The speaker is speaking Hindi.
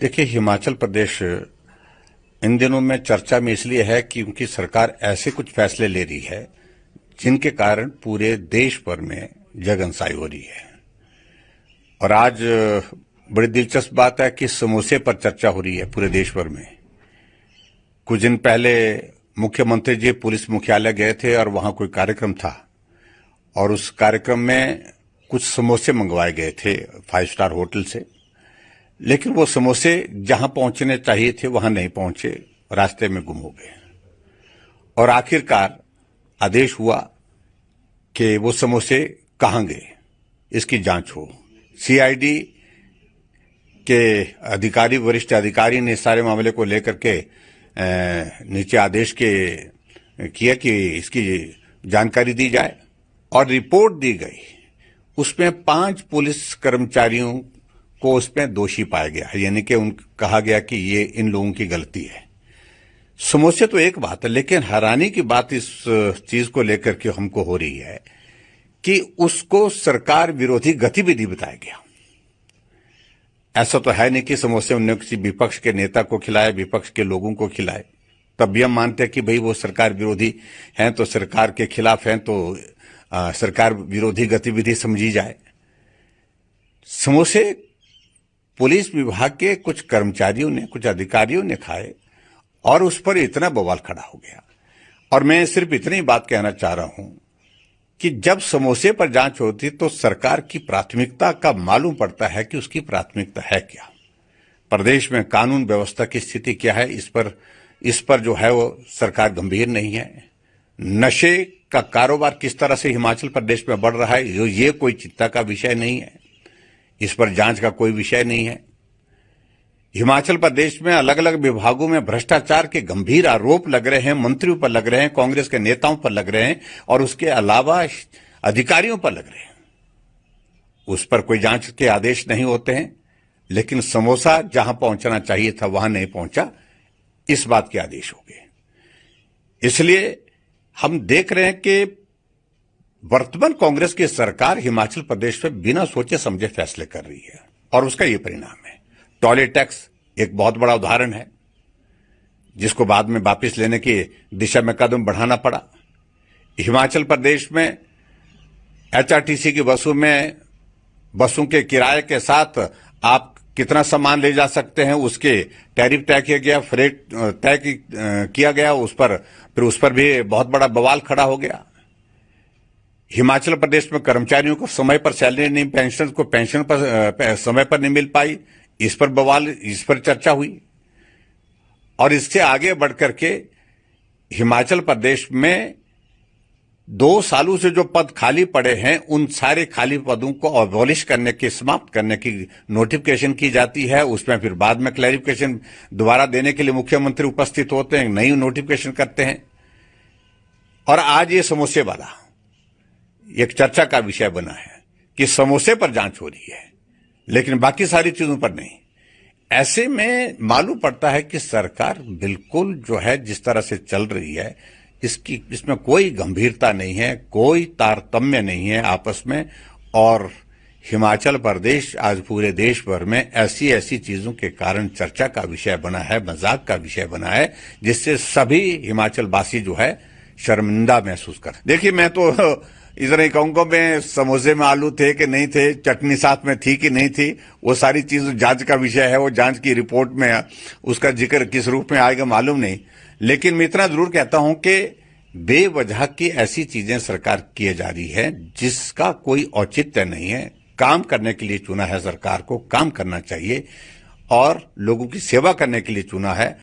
देखिए, हिमाचल प्रदेश इन दिनों में चर्चा में इसलिए है कि उनकी सरकार ऐसे कुछ फैसले ले रही है जिनके कारण पूरे देश भर में जगनसाई हो रही है। और आज बड़ी दिलचस्प बात है कि समोसे पर चर्चा हो रही है पूरे देश भर में। कुछ दिन पहले मुख्यमंत्री जी पुलिस मुख्यालय गए थे और वहां कोई कार्यक्रम था और उस कार्यक्रम में कुछ समोसे मंगवाए गए थे 5 स्टार होटल से, लेकिन वो समोसे जहां पहुंचने चाहिए थे वहां नहीं पहुंचे, रास्ते में गुम हो गए। और आखिरकार आदेश हुआ कि वो समोसे कहां गए, इसकी जांच हो। सीआईडी के अधिकारी, वरिष्ठ अधिकारी ने सारे मामले को लेकर के नीचे आदेश किया कि इसकी जानकारी दी जाए और रिपोर्ट दी गई। उसमें 5 पुलिस कर्मचारियों को उसमें दोषी पाया गया है, यानी कि कहा गया कि ये इन लोगों की गलती है। समोसे तो एक बात है, लेकिन हैरानी की बात इस चीज को लेकर के हमको हो रही है कि उसको सरकार विरोधी गतिविधि बताया गया। ऐसा तो है नहीं कि समोसे उन्होंने किसी विपक्ष के नेता को खिलाए, विपक्ष के लोगों को खिलाए। तब भी हम मानते हैं कि भाई वो सरकार विरोधी हैं तो सरकार के खिलाफ हैं तो सरकार विरोधी गतिविधि समझी जाए। समोसे पुलिस विभाग के कुछ कर्मचारियों ने, कुछ अधिकारियों ने खाए और उस पर इतना बवाल खड़ा हो गया। और मैं सिर्फ इतनी बात कहना चाह रहा हूं कि जब समोसे पर जांच होती तो सरकार की प्राथमिकता का मालूम पड़ता है कि उसकी प्राथमिकता है क्या, प्रदेश में कानून व्यवस्था की स्थिति क्या है, इस पर जो है वो सरकार गंभीर नहीं है। नशे का कारोबार किस तरह से हिमाचल प्रदेश में बढ़ रहा है ये कोई चिंता का विषय नहीं है, इस पर जांच का कोई विषय नहीं है। हिमाचल प्रदेश में अलग अलग विभागों में भ्रष्टाचार के गंभीर आरोप लग रहे हैं, मंत्रियों पर लग रहे हैं, कांग्रेस के नेताओं पर लग रहे हैं और उसके अलावा अधिकारियों पर लग रहे हैं। उस पर कोई जांच के आदेश नहीं होते हैं, लेकिन समोसा जहां पहुंचना चाहिए था वहां नहीं पहुंचा, इस बात के आदेश हो गए। इसलिए हम देख रहे हैं कि वर्तमान कांग्रेस की सरकार हिमाचल प्रदेश में बिना सोचे समझे फैसले कर रही है और उसका ये परिणाम है। टॉयलेट टैक्स एक बहुत बड़ा उदाहरण है जिसको बाद में वापस लेने की दिशा में कदम बढ़ाना पड़ा। हिमाचल प्रदेश में एचआरटीसी की बसों के किराए के साथ आप कितना सामान ले जा सकते हैं उसके टैरिफ तय किया गया, फ्रेट तय किया गया, उस पर भी बहुत बड़ा बवाल खड़ा हो गया। हिमाचल प्रदेश में कर्मचारियों को समय पर सैलरी नहीं, पेंशन पर समय पर नहीं मिल पाई, इस पर चर्चा हुई। और इससे आगे बढ़कर के हिमाचल प्रदेश में 2 सालों से जो पद खाली पड़े हैं उन सारे खाली पदों को अबॉलिश करने की, समाप्त करने की नोटिफिकेशन की जाती है। उसमें फिर बाद में क्लैरिफिकेशन दोबारा देने के लिए मुख्यमंत्री उपस्थित होते हैं, नई नोटिफिकेशन करते हैं। और आज ये समोसे वाला एक चर्चा का विषय बना है कि समोसे पर जांच हो रही है लेकिन बाकी सारी चीजों पर नहीं। ऐसे में मालूम पड़ता है कि सरकार बिल्कुल जो है जिस तरह से चल रही है इसमें कोई गंभीरता नहीं है, कोई तारतम्य नहीं है आपस में। और हिमाचल प्रदेश आज पूरे देश भर में ऐसी चीजों के कारण चर्चा का विषय बना है, मजाक का विषय बना है, जिससे सभी हिमाचल वासी जो है शर्मिंदा महसूस कर। देखिए, मैं तो इधर ही कहूंगा, मैं समोसे में आलू थे कि नहीं थे, चटनी साथ में थी कि नहीं थी, वो सारी चीज जांच का विषय है। वो जांच की रिपोर्ट में उसका जिक्र किस रूप में आएगा मालूम नहीं। लेकिन मैं इतना जरूर कहता हूं कि बेवजह की ऐसी चीजें सरकार किए जा रही है जिसका कोई औचित्य नहीं है। काम करने के लिए चुना है सरकार को, काम करना चाहिए और लोगों की सेवा करने के लिए चुना है।